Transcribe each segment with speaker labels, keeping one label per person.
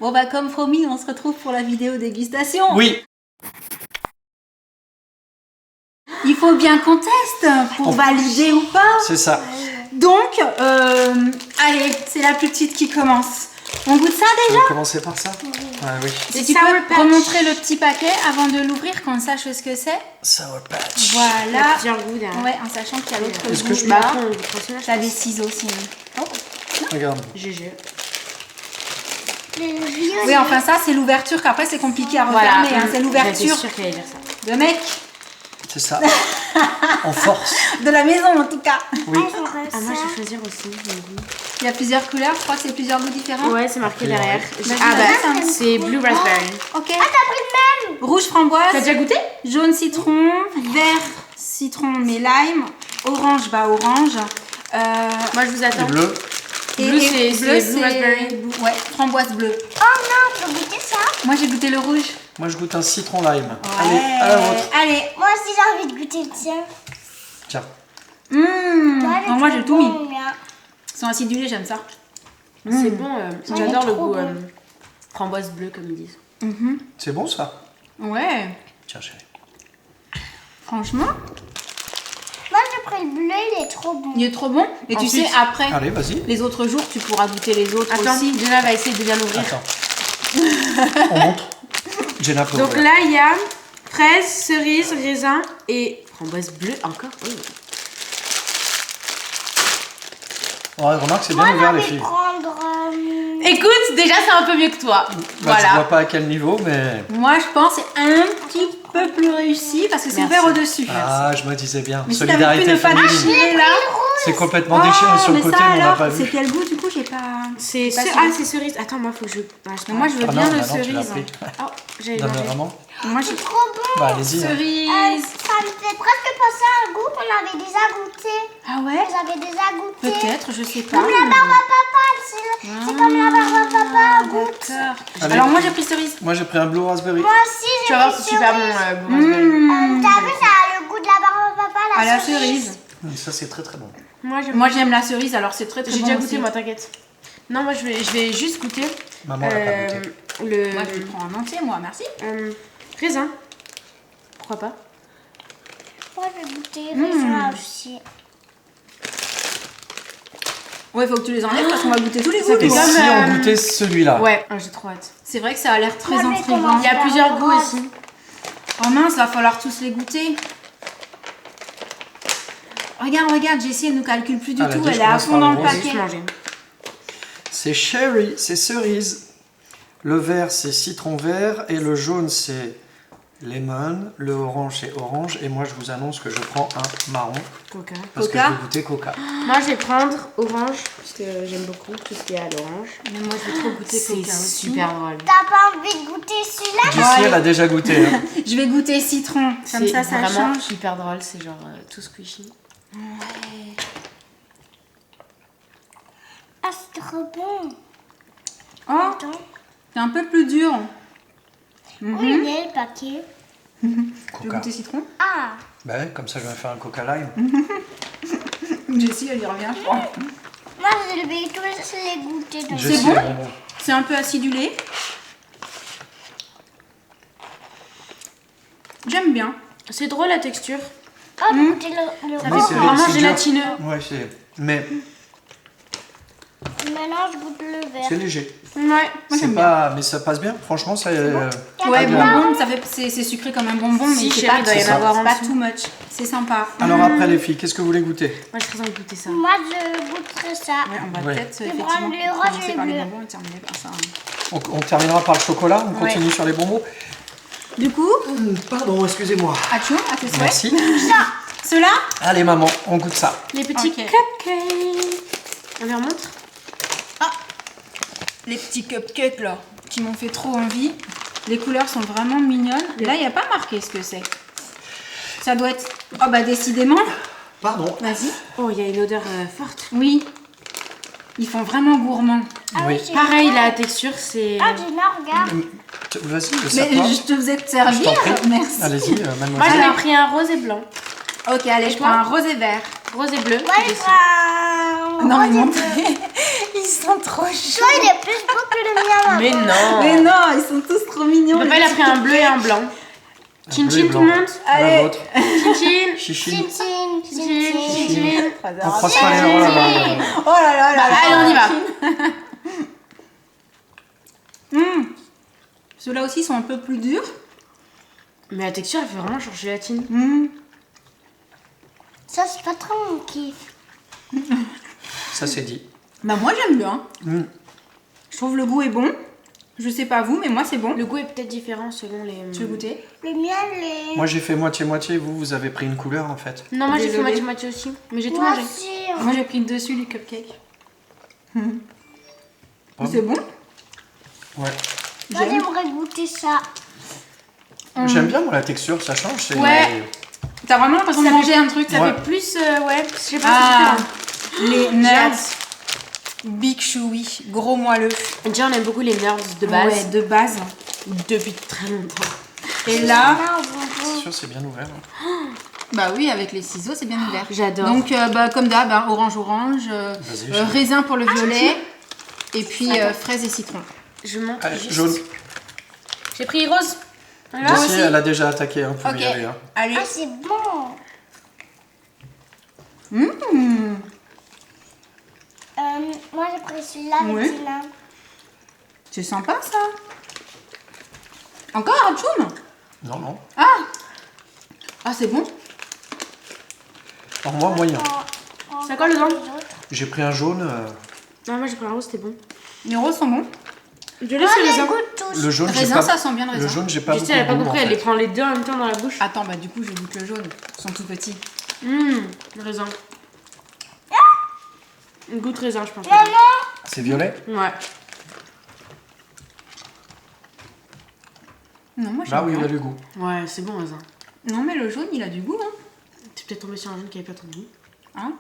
Speaker 1: Bon bah comme promis, on se retrouve pour la vidéo dégustation.
Speaker 2: Oui.
Speaker 1: Il faut bien qu'on teste pour valider ou pas.
Speaker 2: C'est ça.
Speaker 1: Donc, allez, c'est la plus petite qui commence. On goûte ça
Speaker 2: Tu
Speaker 1: déjà?
Speaker 2: veux commencer par ça? Ah oui.
Speaker 1: Et tu peux remontrer le petit paquet avant de l'ouvrir, qu'on sache ce que c'est.
Speaker 2: Sour Patch.
Speaker 1: Voilà.
Speaker 3: Il y a plusieurs goûts derrière.
Speaker 1: Ouais, en sachant qu'il y a l'autre
Speaker 2: Est-ce
Speaker 1: goût
Speaker 2: que je
Speaker 1: là.
Speaker 3: Bah,
Speaker 1: T'as des ciseaux sinon. Oh.
Speaker 2: Regarde.
Speaker 3: GG.
Speaker 1: Oui, enfin ça c'est l'ouverture qu'après c'est compliqué à
Speaker 3: Voilà,
Speaker 1: refermer. Hein. C'est l'ouverture
Speaker 3: J'étais sûre qu'elle allait dire ça.
Speaker 1: de mec,
Speaker 2: C'est ça. En force.
Speaker 1: de la maison en tout cas.
Speaker 2: Oui.
Speaker 3: Ah, moi je vais choisir aussi.
Speaker 1: Il y a plusieurs couleurs, je crois que c'est plusieurs goûts différents.
Speaker 3: Ouais, c'est marqué derrière.
Speaker 1: Vas-y,
Speaker 3: Ah
Speaker 1: vas-y,
Speaker 3: bah, c'est Blue Raspberry.
Speaker 1: Ok. Ah, t'as pris le même. Rouge framboise.
Speaker 3: T'as déjà goûté?
Speaker 1: Jaune citron, vert citron mais lime, orange bah orange.
Speaker 3: Moi je vous
Speaker 2: Et
Speaker 3: attends.
Speaker 2: bleu.
Speaker 3: Bleu, c'est
Speaker 1: bleu,
Speaker 3: Blue Raspberry.
Speaker 1: Ouais, framboise bleue.
Speaker 4: Oh non, faut goûter ça.
Speaker 1: Moi j'ai goûté le rouge.
Speaker 2: Moi, je goûte un citron lime.
Speaker 1: Ouais.
Speaker 2: Allez, à la vôtre.
Speaker 1: Allez.
Speaker 4: Moi aussi j'ai envie de goûter le tien.
Speaker 2: Tiens.
Speaker 1: Moi j'ai tout mis.
Speaker 4: Bon, bien.
Speaker 1: Ils sont acidulés, j'aime ça.
Speaker 3: C'est bon, j'adore
Speaker 4: est
Speaker 3: le
Speaker 4: trop
Speaker 3: goût
Speaker 4: bon.
Speaker 3: framboise bleue comme ils disent.
Speaker 2: C'est bon, ça?
Speaker 1: Ouais.
Speaker 2: Tiens, chérie.
Speaker 1: Franchement,
Speaker 4: Moi j'ai pris le bleu, il est trop bon.
Speaker 1: il est trop bon. Et tu
Speaker 3: Ensuite-
Speaker 1: sais, après,
Speaker 2: Allez, vas-y.
Speaker 1: les autres jours, tu pourras goûter les autres
Speaker 3: Attends,
Speaker 1: aussi.
Speaker 3: Jenna va essayer de bien l'ouvrir.
Speaker 2: Attends. On montre. Jenna peut
Speaker 3: Donc
Speaker 2: ouvrir.
Speaker 3: là, il y a fraise, cerise, raisin et framboise bleue encore. Oui.
Speaker 2: Ouais, remarque, c'est bien
Speaker 4: Moi
Speaker 2: ouvert,
Speaker 4: j'ai
Speaker 2: les
Speaker 4: envie de
Speaker 2: filles.
Speaker 4: prendre...
Speaker 3: Écoute, déjà c'est un peu mieux que toi.
Speaker 2: Bah, tu vois
Speaker 3: Voilà.
Speaker 2: pas à quel niveau, mais...
Speaker 1: Moi, je pense que c'est un petit peu plus réussi parce que c'est
Speaker 3: Merci.
Speaker 1: ouvert au-dessus.
Speaker 2: Ah, je me disais bien.
Speaker 1: Mais si t'avais pu
Speaker 2: Solidarité
Speaker 1: ne pas
Speaker 2: féminine.
Speaker 1: déchirer là.
Speaker 2: C'est complètement déchiré sur le
Speaker 1: mais
Speaker 2: côté,
Speaker 1: ça
Speaker 2: mais on n'a
Speaker 1: alors,
Speaker 2: pas
Speaker 1: c'est
Speaker 2: vu.
Speaker 1: quel goût du coup? J'ai pas.
Speaker 3: C'est
Speaker 1: pas
Speaker 3: ah,
Speaker 1: sûr.
Speaker 3: c'est cerise. Attends, moi faut que je.
Speaker 1: Mais moi, je veux
Speaker 2: Ah
Speaker 1: bien
Speaker 2: non,
Speaker 1: le
Speaker 2: bah non, tu l'as
Speaker 1: cerise.
Speaker 2: pris.
Speaker 3: Oh, j'avais
Speaker 2: Donne
Speaker 3: mangé.
Speaker 2: vraiment.
Speaker 1: Moi, j'ai
Speaker 4: Trop bon.
Speaker 2: Bah, allez-y. hein.
Speaker 1: cerise.
Speaker 4: Ça me fait presque penser à un goût qu'on avait déjà goûté.
Speaker 1: Ah ouais?
Speaker 4: Vous avez déjà goûté.
Speaker 1: Peut-être, je sais pas.
Speaker 4: Comme la barbe à papa, c'est comme la barbe à papa à goût.
Speaker 1: D'accord.
Speaker 2: Allez.
Speaker 1: Alors moi, j'ai pris cerise.
Speaker 2: Moi, j'ai pris un blue raspberry.
Speaker 4: Moi aussi
Speaker 3: Tu
Speaker 4: j'ai
Speaker 3: vas voir,
Speaker 4: pris
Speaker 3: c'est super bon,
Speaker 4: cerise.
Speaker 3: Blue Raspberry.
Speaker 4: T'as vu, ça a le goût de la barbe à papa,
Speaker 1: À la cerise.
Speaker 2: Ça, c'est très très bon.
Speaker 3: Moi,
Speaker 1: J'aime la cerise, alors c'est très très
Speaker 3: j'ai
Speaker 1: bon
Speaker 3: déjà
Speaker 1: aussi.
Speaker 3: goûté, moi, t'inquiète. Non, moi, je vais juste goûter.
Speaker 2: Maman l'a pas goûté.
Speaker 3: Le
Speaker 1: Moi, je le prends en entier, moi, merci.
Speaker 3: raisin. Pourquoi pas?
Speaker 4: Moi je vais goûter raisin aussi.
Speaker 1: Ouais, faut que tu les enlèves parce qu'on va goûter tous les goûts.
Speaker 2: Et
Speaker 1: nous.
Speaker 3: comme,
Speaker 2: si on goûtait celui-là?
Speaker 3: Ouais, j'ai trop hâte.
Speaker 1: C'est vrai que ça a l'air très
Speaker 4: Moi, je vais
Speaker 1: intriguant.
Speaker 4: commencer.
Speaker 3: Il y a plusieurs goûts aussi.
Speaker 1: Oh mince, va falloir tous les goûter. Regarde, Jessie, elle nous calcule plus du
Speaker 2: Ah, elle a
Speaker 1: tout.
Speaker 2: dit,
Speaker 1: Elle
Speaker 2: je
Speaker 1: est à
Speaker 2: commence
Speaker 1: fond
Speaker 2: par
Speaker 1: dans
Speaker 2: le
Speaker 1: le
Speaker 2: rose.
Speaker 3: Juste
Speaker 1: paquet.
Speaker 3: manger.
Speaker 2: C'est cherry, c'est cerise. Le vert, c'est citron vert. Et le jaune, c'est lemon. Le orange, c'est orange. Et moi, je vous annonce que je prends un marron.
Speaker 3: Coca.
Speaker 2: Parce
Speaker 1: Coca.
Speaker 2: que je vais goûter coca.
Speaker 3: Moi, je vais prendre orange parce que j'aime beaucoup tout ce qu'il y a à l'orange.
Speaker 1: Mais moi, je vais trop goûter
Speaker 3: C'est
Speaker 1: coca aussi.
Speaker 3: super drôle.
Speaker 4: T'as pas envie de goûter celui-là?
Speaker 2: Jessie, elle a déjà goûté. Hein.
Speaker 1: Je vais goûter citron. Comme
Speaker 3: C'est
Speaker 1: ça
Speaker 3: vraiment
Speaker 1: change.
Speaker 3: super drôle. C'est genre tout squishy.
Speaker 4: Ah, c'est trop bon.
Speaker 1: Oh,
Speaker 4: Attends.
Speaker 1: c'est un peu plus dur.
Speaker 4: Où il est le paquet?
Speaker 1: Tu veux
Speaker 2: Coca.
Speaker 1: goûter citron?
Speaker 4: Ah.
Speaker 2: Bah ouais, comme ça, je vais faire un coca lime.
Speaker 1: Jessie, elle y revient, je crois.
Speaker 4: Moi je vais tous les goûter. Donc.
Speaker 2: Jessie,
Speaker 1: bon
Speaker 2: bonbon.
Speaker 1: C'est un peu acidulé. J'aime bien.
Speaker 3: C'est drôle la texture.
Speaker 4: Oh, de goûter le
Speaker 3: Ça
Speaker 2: Oui,
Speaker 3: fait
Speaker 2: c'est-
Speaker 3: vraiment
Speaker 2: c'est dur.
Speaker 3: gélatineux.
Speaker 2: Ouais, c'est... Mais
Speaker 4: Maintenant je goûte le vert.
Speaker 2: c'est léger.
Speaker 3: Ouais.
Speaker 1: Moi,
Speaker 2: C'est
Speaker 1: j'aime
Speaker 2: pas... Mais ça passe bien. Franchement, ça...
Speaker 1: Ouais,
Speaker 2: bien.
Speaker 1: bonbon, ça fait, c'est sucré comme un bonbon,
Speaker 3: Si,
Speaker 1: mais c'est
Speaker 3: chérie,
Speaker 1: pas,
Speaker 3: il doit y en
Speaker 1: c'est
Speaker 3: avoir en
Speaker 1: pas
Speaker 3: dessous.
Speaker 1: too much. C'est sympa.
Speaker 2: Alors après, les filles, qu'est-ce que vous voulez goûter?
Speaker 3: Moi, j'ai très envie de goûter ça.
Speaker 4: Moi je goûterai ça.
Speaker 1: Ouais, on va
Speaker 2: Ouais.
Speaker 1: peut-être
Speaker 4: vais
Speaker 1: effectivement
Speaker 4: prendre le rose
Speaker 1: commencer
Speaker 4: et
Speaker 1: par
Speaker 4: le
Speaker 1: les
Speaker 4: bleu.
Speaker 1: bonbons et terminer par ça.
Speaker 2: On terminera par le chocolat. On
Speaker 1: Ouais.
Speaker 2: continue sur les bonbons.
Speaker 1: Du coup,
Speaker 2: Pardon, excusez-moi.
Speaker 1: atchou, à tes souhaits.
Speaker 2: Merci.
Speaker 1: Ceux-là,
Speaker 2: Allez, maman, on goûte ça.
Speaker 3: Les petits
Speaker 1: Ok.
Speaker 3: cupcakes. On leur montre?
Speaker 1: les petits cupcakes là, qui m'ont fait trop envie. Les couleurs sont vraiment mignonnes. Là, il n'y a pas marqué ce que c'est. Ça doit être... Oh bah décidément.
Speaker 2: Pardon.
Speaker 1: Vas-y.
Speaker 3: Oh, il y a une odeur forte.
Speaker 1: Oui. Ils font vraiment gourmand.
Speaker 2: Oui.
Speaker 4: j'ai-
Speaker 3: Pareil, la texture, c'est...
Speaker 4: Ah, Gina, regarde.
Speaker 2: Vas-y, le
Speaker 1: Mais
Speaker 2: serpent.
Speaker 1: je te faisais te
Speaker 2: Je
Speaker 1: servir.
Speaker 2: t'en prie.
Speaker 1: Merci.
Speaker 2: Allez-y,
Speaker 3: Moi,
Speaker 2: mademoiselle.
Speaker 3: j'avais pris un rose et blanc.
Speaker 1: Ok, allez, je prends un rose et vert.
Speaker 3: Rose et bleu.
Speaker 4: Moi, je prends
Speaker 1: Non,
Speaker 4: un
Speaker 1: ils
Speaker 4: rose et
Speaker 1: m'ont
Speaker 4: bleu.
Speaker 1: Ils ils sont trop
Speaker 4: Toi,
Speaker 1: chauds.
Speaker 4: il est plus beau que le mien.
Speaker 3: Mais non.
Speaker 1: Mais non, ils sont tous trop mignons.
Speaker 3: Papa, il a pris un bleu et un blanc.
Speaker 2: Un
Speaker 3: Chin
Speaker 2: bleu et
Speaker 3: chin, tout
Speaker 2: blanc.
Speaker 3: le monde.
Speaker 2: À la
Speaker 1: Allez.
Speaker 2: vôtre.
Speaker 3: Chin chin.
Speaker 2: Chichi.
Speaker 4: Chin, chin, chin,
Speaker 3: Chin
Speaker 4: chin.
Speaker 3: chin.
Speaker 2: On croise pas les oh là là.
Speaker 1: Oh là là là là.
Speaker 3: Allez, on y va.
Speaker 1: Ceux-là aussi sont un peu plus durs.
Speaker 3: Mais la texture, elle fait vraiment genre gélatine.
Speaker 4: Ça, c'est pas trop mon kiff.
Speaker 2: Ça c'est dit.
Speaker 1: Bah moi j'aime bien.
Speaker 2: Mm.
Speaker 1: Je trouve le goût est bon. Je sais pas vous, mais moi c'est bon.
Speaker 3: Le goût est peut-être différent selon les.
Speaker 1: Tu veux goûter?
Speaker 4: Le mien, les...
Speaker 2: Moi j'ai fait moitié-moitié, vous avez pris une couleur en fait.
Speaker 3: Non, moi j'ai fait
Speaker 1: Désolée.
Speaker 3: moitié-moitié aussi. Mais j'ai tout
Speaker 4: Moi
Speaker 3: mangé.
Speaker 4: aussi.
Speaker 1: Moi j'ai pris le dessus du cupcake.
Speaker 2: Pomme.
Speaker 1: C'est bon?
Speaker 2: Ouais.
Speaker 4: Moi, j'aimerais goûter ça.
Speaker 2: J'aime bien moi la texture, ça change. C'est
Speaker 1: Ouais. T'as vraiment l'impression de manger un truc.
Speaker 3: Ça
Speaker 2: Ouais.
Speaker 3: fait plus. Ouais, je sais pas,
Speaker 1: Ah,
Speaker 3: c'est
Speaker 1: les
Speaker 3: J'ai
Speaker 1: nerds.
Speaker 3: hâte.
Speaker 1: Big Chewy, gros moelleux.
Speaker 3: différent. Déjà, on aime beaucoup les nerds de base.
Speaker 1: Ouais, de base.
Speaker 3: Depuis très longtemps.
Speaker 1: Et là,
Speaker 4: Ah, bonjour.
Speaker 2: sûr, c'est bien ouvert. Hein.
Speaker 1: bah oui, avec les ciseaux, c'est bien ouvert.
Speaker 3: J'adore.
Speaker 1: Donc, bah, comme d'hab, hein, orange,
Speaker 2: Vas-y, je-
Speaker 1: raisin pour le violet, et puis fraise et citron.
Speaker 3: Je monte
Speaker 2: Allez,
Speaker 3: juste.
Speaker 2: jaune.
Speaker 3: J'ai pris rose. Voilà.
Speaker 1: Moi
Speaker 2: Jessie,
Speaker 1: aussi.
Speaker 2: elle a déjà attaqué, hein, vous pouvez
Speaker 1: Ok,
Speaker 2: y aller. Hein.
Speaker 1: allez.
Speaker 4: Ah, c'est bon. Moi, j'ai pris celui-là avec
Speaker 1: Oui.
Speaker 4: celui-là.
Speaker 1: C'est sympa ça. Encore un tchoum?
Speaker 2: Non, non.
Speaker 1: Ah, c'est bon.
Speaker 2: Alors moi, moyen.
Speaker 3: C'est quoi le vent?
Speaker 2: J'ai pris un jaune.
Speaker 3: Non, moi j'ai pris un rose, c'était bon.
Speaker 1: Les roses sont bons.
Speaker 3: Je laisse
Speaker 4: Moi,
Speaker 3: les
Speaker 4: les
Speaker 3: raisin.
Speaker 4: goûte tous.
Speaker 2: Le jaune, j'ai
Speaker 1: Raisin,
Speaker 2: pas...
Speaker 1: ça sent bien le
Speaker 2: Le
Speaker 1: raisin.
Speaker 2: jaune, j'ai pas
Speaker 3: Je
Speaker 2: beaucoup
Speaker 3: sais, elle a
Speaker 2: de
Speaker 3: pas
Speaker 2: goût,
Speaker 3: compris,
Speaker 2: en
Speaker 3: elle
Speaker 2: fait.
Speaker 3: les prend les deux en même temps dans la bouche.
Speaker 1: Attends, bah du coup, je goûte le jaune. Ils sont tout petits.
Speaker 3: Raisin. Goûte raisin, je pense.
Speaker 2: C'est violet.
Speaker 3: Ouais.
Speaker 1: Non, moi,
Speaker 2: Bah
Speaker 1: j'aime
Speaker 2: oui, il
Speaker 1: bien.
Speaker 2: a du goût.
Speaker 3: Ouais, c'est bon, raisin.
Speaker 1: Non, mais le jaune, il a du goût. Hein.
Speaker 3: T'es peut-être tombé sur un jaune qui avait pas trop de goût.
Speaker 1: Hein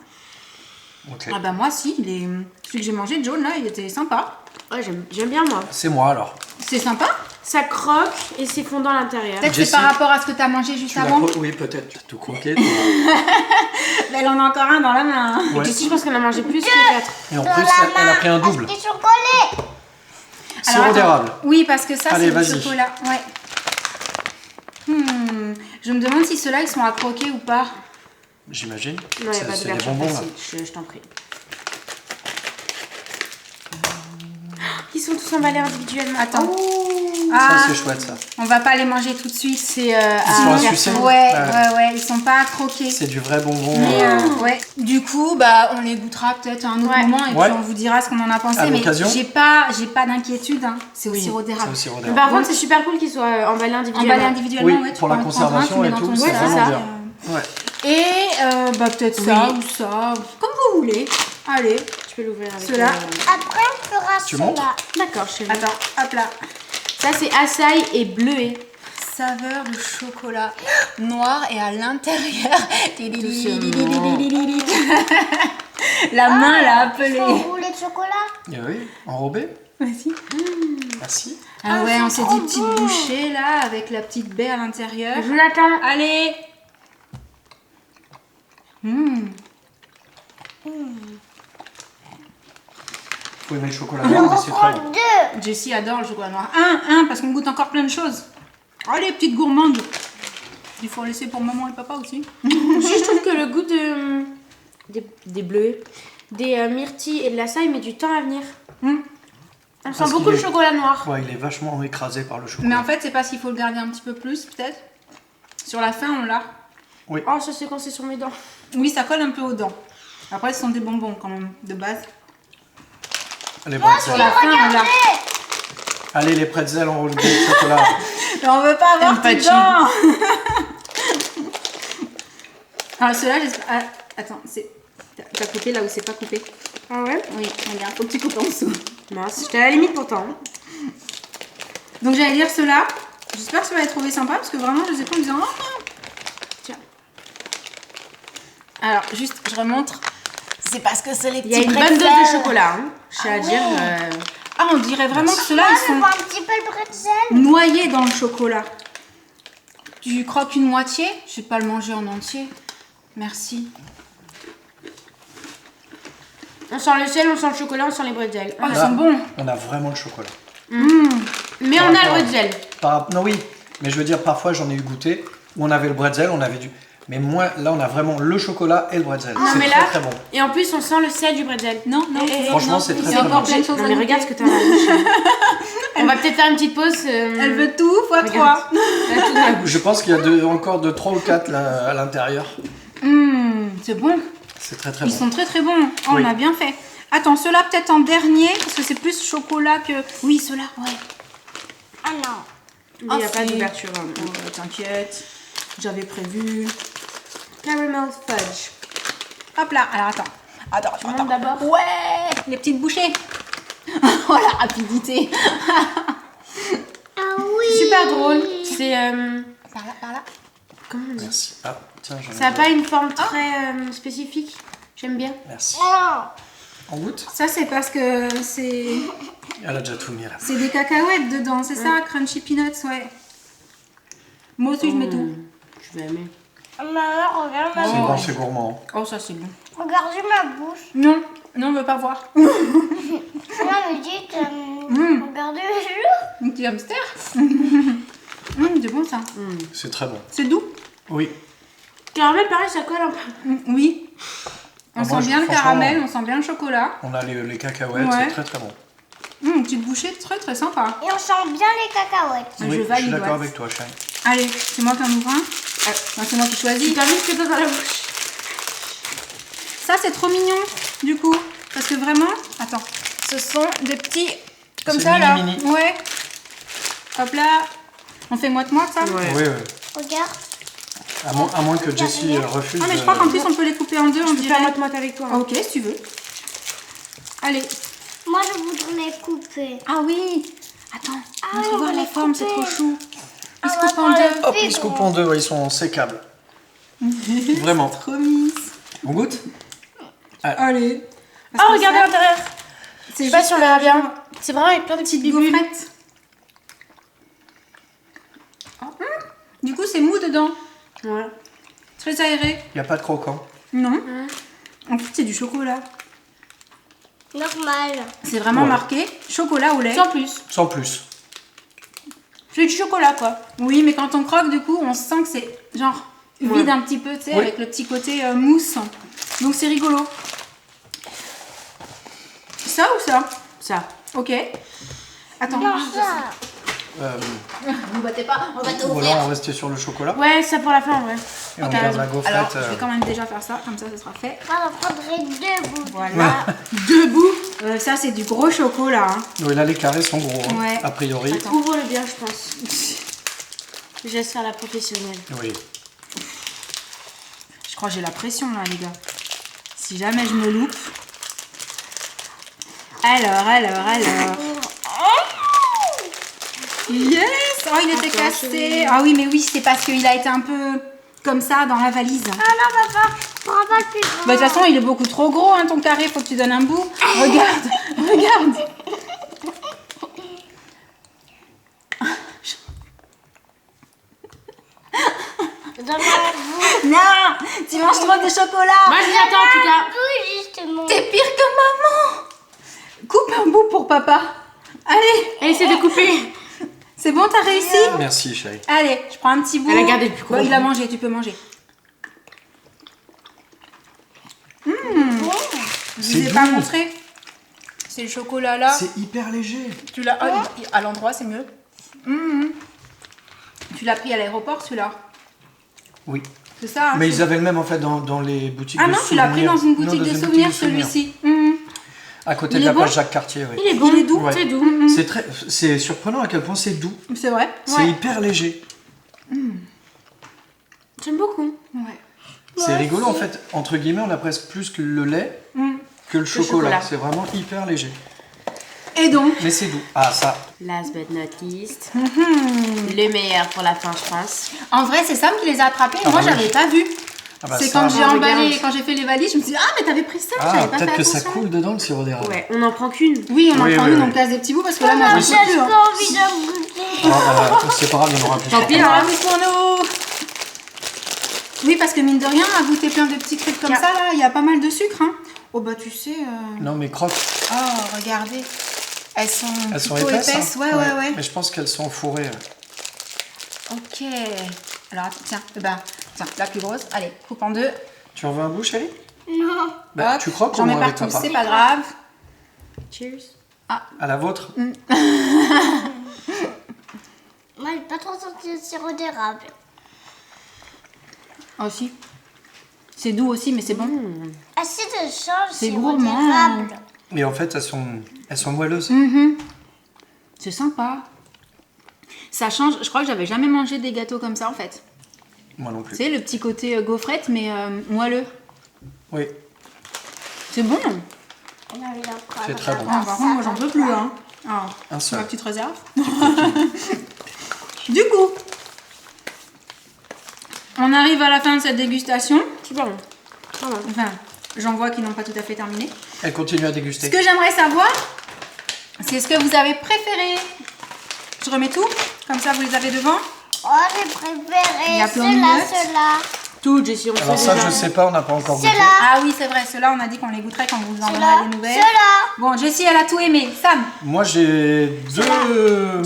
Speaker 2: Ok.
Speaker 1: Ah bah moi, si. Celui que j'ai mangé, de jaune, là, il était sympa.
Speaker 3: Ouais, j'aime bien moi.
Speaker 2: C'est moi alors.
Speaker 1: C'est sympa.
Speaker 3: Ça croque et c'est fondant à l'intérieur.
Speaker 1: Peut-être c'est
Speaker 2: Jessie,
Speaker 1: par rapport à ce que t'as mangé juste
Speaker 2: Tu l'as
Speaker 1: avant.
Speaker 2: Oui, peut-être. Tu as tout croqué. toi.
Speaker 1: Mais elle en a encore un dans la main. Hein.
Speaker 2: Ouais.
Speaker 3: Jessie, je pense qu'elle a mangé plus que 4.
Speaker 2: Et en
Speaker 4: Dans
Speaker 2: plus,
Speaker 4: la
Speaker 2: elle a
Speaker 4: main.
Speaker 2: pris un double.
Speaker 4: Parce qu'ils sont collés.
Speaker 2: Sirop
Speaker 1: attends.
Speaker 2: d'érable.
Speaker 1: Oui, parce que ça,
Speaker 2: Allez,
Speaker 1: c'est du
Speaker 2: vas-y.
Speaker 1: chocolat. Ouais. Je me demande si ceux-là, ils sont à croquer ou pas.
Speaker 2: J'imagine.
Speaker 3: Non, il
Speaker 2: C'est
Speaker 3: a pas de
Speaker 2: c'est des
Speaker 3: version
Speaker 2: bonbons là.
Speaker 3: facile, je t'en prie. Ils sont tous emballés individuellement.
Speaker 1: Attends.
Speaker 2: Ça,
Speaker 1: Ah,
Speaker 2: c'est chouette ça.
Speaker 1: on va pas les manger tout de suite.
Speaker 3: C'est
Speaker 2: sont à
Speaker 3: à
Speaker 2: sucer.
Speaker 1: Ouais,
Speaker 2: Ouais.
Speaker 1: ouais, ils sont pas à croquer.
Speaker 2: C'est du vrai bonbon.
Speaker 1: Mais, ouais. Du coup, bah, on les goûtera peut-être à un autre
Speaker 3: Ouais.
Speaker 1: moment et
Speaker 2: Ouais.
Speaker 1: puis on vous dira ce qu'on en a pensé.
Speaker 2: À
Speaker 1: Mais
Speaker 2: l'occasion.
Speaker 1: j'ai pas d'inquiétude. Hein. C'est au
Speaker 3: Oui,
Speaker 1: sirop
Speaker 2: C'est
Speaker 1: d'érable.
Speaker 2: au sirop
Speaker 3: Mais
Speaker 2: d'érable.
Speaker 3: par contre, c'est super cool qu'ils soient emballés individuellement.
Speaker 1: Emballé individuellement,
Speaker 2: Oui,
Speaker 1: ouais, tu
Speaker 2: pour
Speaker 1: peux
Speaker 2: la
Speaker 1: en prendre un,
Speaker 2: conservation
Speaker 1: tu mets
Speaker 2: et
Speaker 1: dans
Speaker 2: tout,
Speaker 1: ton
Speaker 2: c'est
Speaker 1: sac,
Speaker 2: vraiment bien. Ouais.
Speaker 1: Et bah, peut-être ça
Speaker 3: Oui.
Speaker 1: ou ça, comme vous voulez. Allez,
Speaker 3: Tu peux l'ouvrir avec
Speaker 1: Ceux-là.
Speaker 4: Après, on fera
Speaker 2: Tu
Speaker 4: cela.
Speaker 2: montes
Speaker 3: D'accord, chérie.
Speaker 1: attends, hop là.
Speaker 3: Ça, c'est açaï et bleuet.
Speaker 1: Saveur de chocolat noir et à l'intérieur. La main l'a appelé.
Speaker 4: Faut rouler de chocolat.
Speaker 2: Et oui, enrobé.
Speaker 1: Vas-y.
Speaker 2: Merci.
Speaker 1: Ah ouais, on
Speaker 4: c'est
Speaker 1: s'est
Speaker 4: trop
Speaker 1: dit petite
Speaker 4: beau.
Speaker 1: bouchée là avec la petite baie à l'intérieur.
Speaker 3: Je l'attends.
Speaker 1: Allez.
Speaker 2: Faut aimer le chocolat
Speaker 4: On
Speaker 2: noir, mais
Speaker 4: en
Speaker 2: c'est très
Speaker 4: prend
Speaker 2: bon.
Speaker 4: deux.
Speaker 1: Jessie adore le chocolat noir. Un, parce qu'on goûte encore plein de choses. Allez, petite gourmande. Il faut en laisser pour maman et papa aussi.
Speaker 3: Je trouve que le goût des bleuets, des myrtilles et de l'açaï met du temps à venir. On
Speaker 2: Parce
Speaker 3: sent beaucoup
Speaker 2: qu'il
Speaker 3: le
Speaker 2: est-
Speaker 3: chocolat noir.
Speaker 2: Ouais, il est vachement écrasé par le chocolat.
Speaker 1: Mais en fait, c'est parce qu'il faut le garder un petit peu plus, peut-être. Sur la fin, on l'a.
Speaker 3: Oh, ça c'est quand c'est sur mes dents.
Speaker 1: Oui, ça colle un peu aux dents. Après, ce sont des bonbons quand même, de base.
Speaker 2: Les
Speaker 1: Sur
Speaker 2: pretzels.
Speaker 1: la fin, on l'a.
Speaker 2: Allez, les pretzels enrobés de chocolat.
Speaker 1: Mais on veut pas avoir
Speaker 3: Pas
Speaker 1: tes
Speaker 3: de
Speaker 1: dents. Alors, ceux-là, j'espère... Ah, attends, c'est... T'as coupé là où c'est pas coupé.
Speaker 3: Ah ouais?
Speaker 1: Oui, regarde, faut que tu coupes en dessous.
Speaker 3: Mince, j'étais à la limite pourtant.
Speaker 1: Donc, j'allais lire ceux-là. J'espère que tu vas les trouver sympas parce que vraiment, je les ai pris en me disant... Oh, tiens. Alors, juste, je remontre. C'est parce que c'est les
Speaker 3: Il y a
Speaker 1: petits
Speaker 3: une bonne dose de
Speaker 1: pretzels.
Speaker 3: chocolat. Hein. Je tiens à dire.
Speaker 1: Ah, on dirait vraiment que ceux-là,
Speaker 4: Moi,
Speaker 1: ils
Speaker 4: je
Speaker 1: sont
Speaker 4: vois un petit peu le pretzel.
Speaker 1: noyés dans le chocolat. Tu croques une moitié, je vais pas le manger en entier. Merci.
Speaker 3: On sent le sel, on sent le chocolat, on sent les bretzels.
Speaker 1: Oh, ils sont bons.
Speaker 2: On a vraiment le chocolat.
Speaker 3: Mais
Speaker 2: Par
Speaker 3: on a
Speaker 2: rapport-
Speaker 3: le bretzel.
Speaker 2: Non, oui, mais je veux dire, parfois j'en ai eu goûté où on avait le bretzel, on avait du. Mais moi, là, on a vraiment le chocolat et le bretzel.
Speaker 3: Non,
Speaker 2: C'est
Speaker 3: mais
Speaker 2: très
Speaker 3: là-
Speaker 2: très bon.
Speaker 3: Et en plus, on sent le sel du bretzel.
Speaker 1: Non, non,
Speaker 2: Franchement,
Speaker 1: non,
Speaker 2: c'est très,
Speaker 1: il y
Speaker 2: très
Speaker 1: a encore
Speaker 2: bon.
Speaker 1: plein de choses
Speaker 3: Non,
Speaker 1: à
Speaker 3: mais
Speaker 1: goûter.
Speaker 3: regarde ce que t'as dans la bouche. On va peut-être faire une petite pause.
Speaker 1: Elle veut tout fois 3.
Speaker 3: Regarde. Elle a tout dans la bouche.
Speaker 2: Je pense qu'il y a encore de 3 ou 4 là, à l'intérieur.
Speaker 1: C'est bon.
Speaker 2: C'est très très
Speaker 1: Ils
Speaker 2: bon.
Speaker 1: sont très très bons. Oh,
Speaker 2: Oui.
Speaker 1: on a bien fait. Attends, ceux-là peut-être en dernier, parce que c'est plus chocolat que... Oui, ceux-là, ouais.
Speaker 4: Ah non.
Speaker 3: Il n'y a
Speaker 1: Oh,
Speaker 3: pas
Speaker 1: si.
Speaker 3: d'ouverture. hein.
Speaker 1: Oh, t'inquiète, j'avais prévu.
Speaker 3: Caramel fudge.
Speaker 1: Hop là, alors attends.
Speaker 3: Tu montes d'abord.
Speaker 1: Ouais, les petites bouchées. Oh la rapidité.
Speaker 4: Ah oui.
Speaker 3: Super drôle. C'est.
Speaker 1: Par là.
Speaker 3: Comment on dit?
Speaker 2: Merci. Ah, tiens, j'en ai
Speaker 3: Ça n'a
Speaker 2: deux.
Speaker 3: pas une forme très spécifique. J'aime bien.
Speaker 2: Merci.
Speaker 4: Oh.
Speaker 2: On goûte?
Speaker 1: Ça c'est parce que c'est
Speaker 2: Elle a déjà tout mis là.
Speaker 1: des cacahuètes dedans, c'est ça, crunchy peanuts, ouais. Moi aussi je mets tout.
Speaker 3: Je vais aimer.
Speaker 4: Maman, regarde ma
Speaker 2: C'est
Speaker 4: bouche.
Speaker 2: bon, c'est gourmand.
Speaker 1: Oh ça c'est bon.
Speaker 4: Regardez ma bouche.
Speaker 1: Non, on veut pas voir.
Speaker 4: Non, mais dites, regardez mes joues.
Speaker 1: Un petit hamster. C'est bon ça.
Speaker 2: C'est très bon.
Speaker 1: C'est doux.
Speaker 2: Oui.
Speaker 3: Caramel, pareil, ça colle un peu.
Speaker 1: Oui. On
Speaker 2: Ah, moi,
Speaker 1: sent bien le
Speaker 2: franchement,
Speaker 1: caramel, on sent bien le chocolat.
Speaker 2: On a les cacahuètes,
Speaker 1: Ouais.
Speaker 2: c'est très très bon.
Speaker 1: Une petite bouchée très très sympa.
Speaker 4: Et on sent bien les cacahuètes.
Speaker 1: Je
Speaker 2: Oui, je
Speaker 1: valide,
Speaker 2: suis d'accord
Speaker 1: ouais.
Speaker 2: avec toi, Shane.
Speaker 1: Allez, c'est moi qui en ouvre un. C'est moi qui choisis.
Speaker 3: T'as vu ce que t'as dans la bouche?
Speaker 1: Ça c'est trop mignon du coup. Parce que vraiment, attends, ce sont des petits comme
Speaker 2: C'est
Speaker 1: ça là.
Speaker 2: mini.
Speaker 1: Ouais. Hop là. On fait moite-moite ça.
Speaker 3: Ouais.
Speaker 2: Oui, oui.
Speaker 4: Regarde.
Speaker 2: À moins que Jessie refuse.
Speaker 1: Ah mais je crois qu'en plus on peut les couper en deux, on
Speaker 3: Je peux
Speaker 1: dirait.
Speaker 3: faire moite-moite avec toi. hein.
Speaker 1: Ok, si tu veux. Allez.
Speaker 4: Moi, je voudrais les couper.
Speaker 1: Ah oui. Attends,
Speaker 4: Ah
Speaker 1: montre
Speaker 4: oui,
Speaker 1: voir
Speaker 4: on va
Speaker 1: les
Speaker 4: les
Speaker 1: formes, c'est
Speaker 4: couper.
Speaker 1: trop chou. Ils se
Speaker 4: Ah, on va
Speaker 1: coupent en
Speaker 4: prendre
Speaker 1: deux.
Speaker 4: le
Speaker 2: Hop, ils se coupent en deux, ouais, ils sont sécables. Vraiment.
Speaker 1: Trop mise.
Speaker 2: On goûte?
Speaker 1: Allez.
Speaker 3: Oh, regardez à l'intérieur.
Speaker 1: C'est
Speaker 3: Je sais pas si on verra bien. C'est vraiment avec plein de petites bulles.
Speaker 1: gaufrettes. Oh, Du coup, c'est mou dedans.
Speaker 3: Ouais.
Speaker 1: Très aéré.
Speaker 2: Il n'y a pas de croquant.
Speaker 1: Non. En fait, c'est du chocolat.
Speaker 4: Normal.
Speaker 1: C'est vraiment
Speaker 2: Ouais.
Speaker 1: marqué chocolat au lait.
Speaker 3: Sans plus.
Speaker 2: Sans plus.
Speaker 3: C'est du chocolat, quoi.
Speaker 1: Oui, mais quand on croque, du coup, on sent que c'est genre vide
Speaker 3: Ouais.
Speaker 1: un petit peu, tu sais,
Speaker 2: Oui.
Speaker 1: avec le petit côté mousse. Donc c'est rigolo. Ça ou ça?
Speaker 3: Ça.
Speaker 1: Ok. Attends.
Speaker 4: Non, ça.
Speaker 1: Vous battez pas, on va
Speaker 2: Voilà, on va rester sur le chocolat.
Speaker 3: Ouais, ça pour la fin, ouais.
Speaker 2: Et on
Speaker 1: Ok.
Speaker 2: garde la gaufrette.
Speaker 1: Alors, je vais quand même déjà faire ça, comme ça sera fait.
Speaker 4: Moi, j'en prendrai deux bouts.
Speaker 1: Voilà. Debout. Ça, c'est du gros chocolat. Hein.
Speaker 2: Oui, là, les carrés sont gros, hein,
Speaker 1: Ouais.
Speaker 2: a priori.
Speaker 1: Attends.
Speaker 3: Ouvre-le bien, je pense. Je laisse faire la professionnelle.
Speaker 2: Oui.
Speaker 1: Je crois que j'ai la pression là, les gars. Si jamais je me loupe. Alors. Yes! Oh, il était
Speaker 3: Attends,
Speaker 1: cassé. Ah oui, mais oui, c'est parce qu'il a été un peu comme ça dans la valise.
Speaker 4: Ah non, papa, je prends pas le plus grand.
Speaker 1: Bah, de toute façon, il est beaucoup trop gros, hein, ton carré. Faut que tu donnes un bout. Regarde.
Speaker 4: Donne-moi la bouche.
Speaker 1: Non! Tu manges trop de chocolat!
Speaker 3: Moi, je m'y attends, en tout cas.
Speaker 4: Oui, justement.
Speaker 1: T'es pire que maman! Coupe un bout pour papa. Allez,
Speaker 3: Elle essaie de couper.
Speaker 1: c'est bon, t'as réussi?
Speaker 2: Merci, chérie.
Speaker 1: Allez, je prends un petit bout.
Speaker 3: Elle a gardé le plus gros.
Speaker 1: Bon, il a mangé, tu peux manger. Je
Speaker 2: C'est
Speaker 1: vous ai pas
Speaker 2: doux.
Speaker 1: montré. C'est le chocolat là.
Speaker 2: C'est hyper léger.
Speaker 1: Tu l'as à l'endroit, c'est mieux. Tu l'as pris à l'aéroport celui-là.
Speaker 2: Oui.
Speaker 1: C'est ça. Hein,
Speaker 2: Mais ils avaient le même en fait dans les boutiques
Speaker 1: ah
Speaker 2: de
Speaker 1: non,
Speaker 2: souvenirs.
Speaker 1: tu l'as pris dans une boutique
Speaker 2: Non, dans
Speaker 1: de
Speaker 2: une
Speaker 1: souvenirs
Speaker 2: boutique de
Speaker 1: celui-ci.
Speaker 2: À côté
Speaker 1: Il
Speaker 2: de la
Speaker 1: est bon
Speaker 2: place Jacques Cartier, oui.
Speaker 3: Il est bon.
Speaker 1: Il est doux.
Speaker 2: Ouais.
Speaker 3: C'est doux.
Speaker 2: C'est surprenant à quel point c'est doux.
Speaker 1: C'est vrai.
Speaker 2: C'est
Speaker 1: Ouais.
Speaker 2: hyper léger.
Speaker 3: J'aime beaucoup.
Speaker 1: Ouais.
Speaker 2: C'est rigolo en fait. Entre guillemets, on a presque plus que le lait que le chocolat.
Speaker 3: chocolat.
Speaker 2: C'est vraiment hyper léger.
Speaker 1: Et donc,
Speaker 2: Mais c'est doux. Ah ça.
Speaker 3: Last but not least. Le meilleur pour la fin, je pense.
Speaker 1: en vrai, c'est Sam qui les a attrapés.
Speaker 2: Ah
Speaker 1: Moi,
Speaker 2: bah oui.
Speaker 1: j'avais pas vu.
Speaker 2: Ah bah
Speaker 1: C'est
Speaker 2: ça,
Speaker 1: quand j'ai
Speaker 3: regarde.
Speaker 1: emballé, quand j'ai fait les valises, je me suis dit, ah, mais t'avais pris ça,
Speaker 2: Ah,
Speaker 1: j'avais pas fait
Speaker 2: peut-être que ça
Speaker 1: attention.
Speaker 2: coule dedans le sirop d'érable.
Speaker 3: Ouais, on n'en prend qu'une.
Speaker 1: Oui, on en
Speaker 2: Oui,
Speaker 1: prend
Speaker 2: oui,
Speaker 1: une,
Speaker 2: oui.
Speaker 1: on place des petits bouts parce que là, moi,
Speaker 4: Maman,
Speaker 1: je
Speaker 4: j'ai
Speaker 1: peux plus.
Speaker 4: pas
Speaker 1: Hein.
Speaker 4: envie de goûter.
Speaker 2: Ah, c'est pas grave, il y en aura plus.
Speaker 3: Tant pis,
Speaker 1: Il y en
Speaker 3: hein.
Speaker 1: aura plus pour nous. Oui, parce que mine de rien, à goûter plein de petits trucs comme
Speaker 3: Tiens.
Speaker 1: ça, là, il y a pas mal de sucre. Hein. Oh bah tu sais...
Speaker 2: Non, mais croque.
Speaker 1: Oh, regardez. Elles sont plutôt
Speaker 2: épaisses. Hein.
Speaker 1: Ouais.
Speaker 2: Mais je pense qu'elles sont fourrées.
Speaker 1: Ok. Alors, tiens, tiens, la plus grosse. Allez, coupe en deux.
Speaker 2: Tu en veux un bout, chérie?
Speaker 4: Non.
Speaker 2: Bah,
Speaker 1: Hop,
Speaker 2: tu croques ou
Speaker 1: j'en mets
Speaker 2: moi avec
Speaker 1: partout,
Speaker 2: papa?
Speaker 1: c'est pas grave.
Speaker 3: Cheers.
Speaker 2: À la vôtre?
Speaker 4: Moi, j'ai pas trop senti le sirop d'érable.
Speaker 1: Ah si. C'est doux aussi, mais c'est bon.
Speaker 4: Ah, si de change,
Speaker 1: C'est
Speaker 4: sirop
Speaker 1: gourmand.
Speaker 4: d'érable.
Speaker 2: Mais en fait, elles sont moelleuses.
Speaker 1: C'est sympa. Ça change. Je crois que j'avais jamais mangé des gâteaux comme ça en fait.
Speaker 2: Moi non plus.
Speaker 1: C'est le petit côté gaufrette, mais moelleux.
Speaker 2: Oui.
Speaker 1: C'est bon.
Speaker 4: On a eu encore
Speaker 2: C'est très bon.
Speaker 1: Ah, par contre, moi j'en peux plus. Hein. Ah,
Speaker 2: Un seul.
Speaker 1: ma petite réserve. Du coup, on arrive à la fin de cette dégustation.
Speaker 3: Super bon.
Speaker 1: Enfin, j'en vois qui n'ont pas tout à fait terminé.
Speaker 2: Elle continue à
Speaker 1: Ce
Speaker 2: déguster.
Speaker 1: que j'aimerais savoir, c'est ce que vous avez préféré. Je remets tout, comme ça vous les avez devant.
Speaker 4: Oh, j'ai préféré
Speaker 1: Il y a plein de
Speaker 4: ceux-là,
Speaker 1: notes.
Speaker 4: ceux-là.
Speaker 3: Tout, Jessie, on
Speaker 2: Alors
Speaker 3: sait
Speaker 2: ça,
Speaker 3: déjà.
Speaker 2: je sais pas, on n'a pas encore goûté.
Speaker 4: Ceux-là.
Speaker 1: Ah oui, c'est vrai, ceux-là, on a dit qu'on les goûterait quand vous en
Speaker 4: Ceux-là.
Speaker 1: aurez des nouvelles.
Speaker 4: Ceux-là.
Speaker 1: Bon, Jessie, elle a tout aimé. Sam.
Speaker 2: Moi, j'ai deux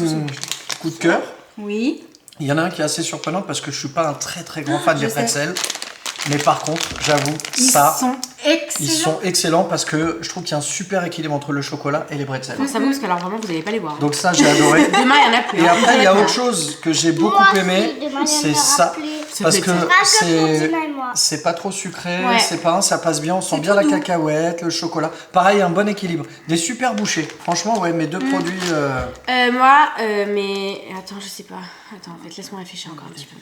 Speaker 2: coups de cœur.
Speaker 1: Oui.
Speaker 2: Il y en a un qui est assez surprenant parce que je suis pas un très très grand fan
Speaker 1: je
Speaker 2: des
Speaker 1: sais.
Speaker 2: pretzels. Mais par contre, j'avoue,
Speaker 1: Ils
Speaker 2: ça,
Speaker 1: sont excellents.
Speaker 2: ils sont excellents parce que je trouve qu'il y a un super équilibre entre le chocolat et les pretzels.
Speaker 3: Ça vaut parce que alors vraiment vous n'allez pas les voir.
Speaker 2: Donc ça, j'ai adoré.
Speaker 3: Demain il y en a plus.
Speaker 2: Et
Speaker 3: hein.
Speaker 2: après, il y a autre chose que j'ai beaucoup
Speaker 4: Moi aussi,
Speaker 2: aimé,
Speaker 4: de manière
Speaker 2: c'est
Speaker 4: de
Speaker 2: ça.
Speaker 4: rappeler.
Speaker 2: Parce que
Speaker 4: Ah,
Speaker 2: c'est
Speaker 4: Fondina et moi.
Speaker 2: c'est pas trop sucré,
Speaker 3: Ouais.
Speaker 2: c'est pas ça passe bien, on sent
Speaker 1: C'est
Speaker 2: bien
Speaker 1: tout
Speaker 2: la
Speaker 1: doux.
Speaker 2: cacahuète, le chocolat. Pareil, un bon équilibre. Des super bouchées. Franchement, ouais, mes deux produits.
Speaker 3: Moi, mais attends, je sais pas. Attends, en fait, laisse-moi réfléchir encore un petit peu.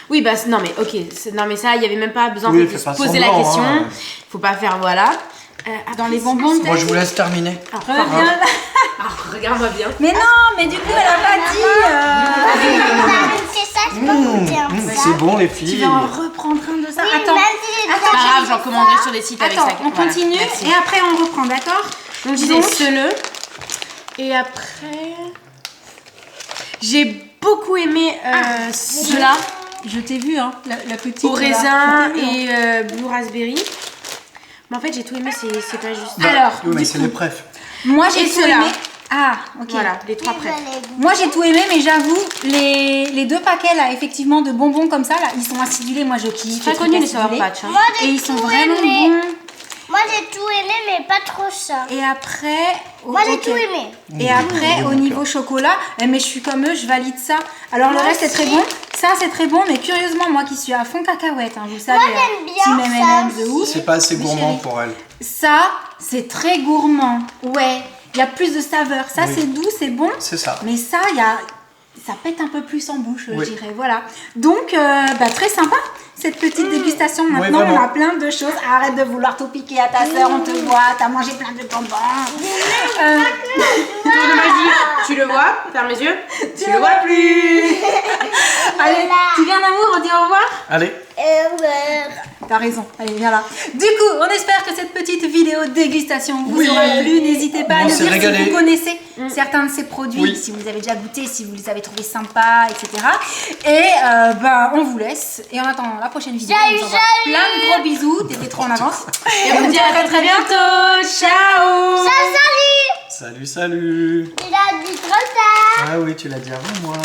Speaker 3: Oui, bah non, mais ok, non, mais ça, il y avait même pas besoin
Speaker 2: Oui,
Speaker 3: de
Speaker 2: fais
Speaker 3: se
Speaker 2: pas
Speaker 3: poser la
Speaker 2: semblant,
Speaker 3: question.
Speaker 2: hein.
Speaker 3: Faut pas faire voilà.
Speaker 1: Dans les bonbons,
Speaker 2: Moi, je vous laisse terminer.
Speaker 1: Reviens.
Speaker 3: Regarde-moi bien.
Speaker 1: Mais non, mais du coup, elle a pas dit.
Speaker 4: C'est ça, je peux goûter un peu ça.
Speaker 2: C'est bon, les
Speaker 1: Tu
Speaker 2: filles.
Speaker 1: vas en reprendre un de ça.
Speaker 4: Oui,
Speaker 1: Attends.
Speaker 4: même si j'ai
Speaker 3: C'est pas grave, j'en commanderai sur des sites avec
Speaker 1: Attends,
Speaker 3: ça.
Speaker 1: on
Speaker 3: Voilà,
Speaker 1: continue
Speaker 3: merci.
Speaker 1: et après on reprend, d'accord?
Speaker 3: Donc je disais ceux-le. Et après, j'ai beaucoup aimé ceux-là,
Speaker 1: Je t'ai vu, hein, la petite.
Speaker 3: au
Speaker 1: là.
Speaker 3: raisin
Speaker 1: Je t'ai vu, hein.
Speaker 3: et blue raspberry. Mais en fait, j'ai tout aimé, c'est pas juste.
Speaker 1: Alors,
Speaker 2: Oui, mais
Speaker 1: du
Speaker 2: c'est
Speaker 1: coup,
Speaker 2: les prefs.
Speaker 1: moi j'ai
Speaker 3: Et
Speaker 1: tout
Speaker 3: ceux-là.
Speaker 1: aimé. Ah, ok.
Speaker 3: Voilà, les trois prêts.
Speaker 1: Moi j'ai tout aimé, mais j'avoue, les deux paquets là, effectivement, de bonbons comme ça, là, ils sont acidulés. Moi je kiffe.
Speaker 3: Très
Speaker 1: les
Speaker 3: connu
Speaker 1: trucs
Speaker 3: les Sour
Speaker 1: acidulés.
Speaker 3: Patch. Hein.
Speaker 4: Moi,
Speaker 1: Et
Speaker 4: j'ai
Speaker 1: ils sont
Speaker 4: tout
Speaker 1: vraiment
Speaker 4: aimé.
Speaker 1: bons.
Speaker 4: Moi, j'ai tout aimé, mais pas trop ça.
Speaker 1: Et après.
Speaker 4: Moi, j'ai
Speaker 1: ok.
Speaker 4: tout aimé.
Speaker 1: Et après, au niveau chocolat, mais je suis comme eux, je valide ça. Alors,
Speaker 4: Moi
Speaker 1: le reste, c'est très
Speaker 4: aussi.
Speaker 1: bon. Ça, c'est très bon, mais curieusement, moi qui suis à fond cacahuète, hein, vous savez,
Speaker 4: j'aime bien
Speaker 1: team
Speaker 4: ça
Speaker 1: M&M's de ouf.
Speaker 2: C'est pas assez
Speaker 1: Mais
Speaker 2: gourmand
Speaker 1: chérie,
Speaker 2: pour elle.
Speaker 1: Ça, c'est très gourmand. Ouais, il y a plus de saveur. Ça,
Speaker 2: Oui.
Speaker 1: c'est doux, c'est bon.
Speaker 2: C'est ça.
Speaker 1: Mais ça, ça pète un peu plus en bouche,
Speaker 2: Oui.
Speaker 1: je dirais. Voilà. Donc, très sympa, cette petite dégustation. Maintenant,
Speaker 2: vraiment.
Speaker 1: on a plein de choses. Arrête de vouloir tout piquer à ta sœur, on te voit. T'as mangé plein de bonbons.
Speaker 3: Tour de magie. Tu le vois? Ferme les yeux.
Speaker 1: Tu le vois plus. Allez, tu viens d'amour, on dit au revoir.
Speaker 2: Allez,
Speaker 1: T'as raison, allez viens là. Du coup, on espère que cette petite vidéo dégustation vous
Speaker 2: Oui.
Speaker 1: aura plu. N'hésitez pas à
Speaker 2: On
Speaker 1: nous
Speaker 2: s'est
Speaker 1: dire
Speaker 2: régalé.
Speaker 1: si vous connaissez certains de ces produits,
Speaker 2: Oui.
Speaker 1: si vous avez déjà goûté, si vous les avez trouvés sympas, etc. Et on vous laisse. Et en attendant la prochaine vidéo, on vous envoie plein de gros bisous. T'étais trop en avance.
Speaker 3: Et on vous dit à très bientôt. Ciao.
Speaker 2: salut, salut.
Speaker 4: Il a dit trop tard.
Speaker 2: Ah oui, tu l'as dit avant moi.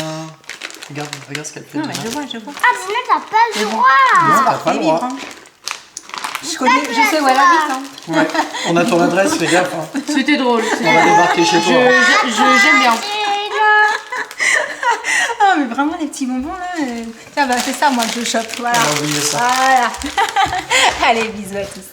Speaker 2: Regarde ce qu'elle fait.
Speaker 1: Non, mais
Speaker 2: déjà.
Speaker 1: je vois.
Speaker 4: Ah, mais t'as pas le droit.
Speaker 2: Non, t'as
Speaker 1: Ça
Speaker 2: pas
Speaker 1: fait
Speaker 2: le droit.
Speaker 1: vivre, hein. Je sais où elle habite. Hein.
Speaker 2: Ouais. On a ton adresse, fais gaffe. Hein.
Speaker 3: C'était drôle.
Speaker 2: On va débarquer chez toi.
Speaker 3: J'aime bien.
Speaker 1: Ah, mais vraiment, les petits bonbons là. Ça va, c'est ça, moi, que je chope. Voilà.
Speaker 2: On va oublier ça.
Speaker 1: Voilà. Allez, bisous à tous.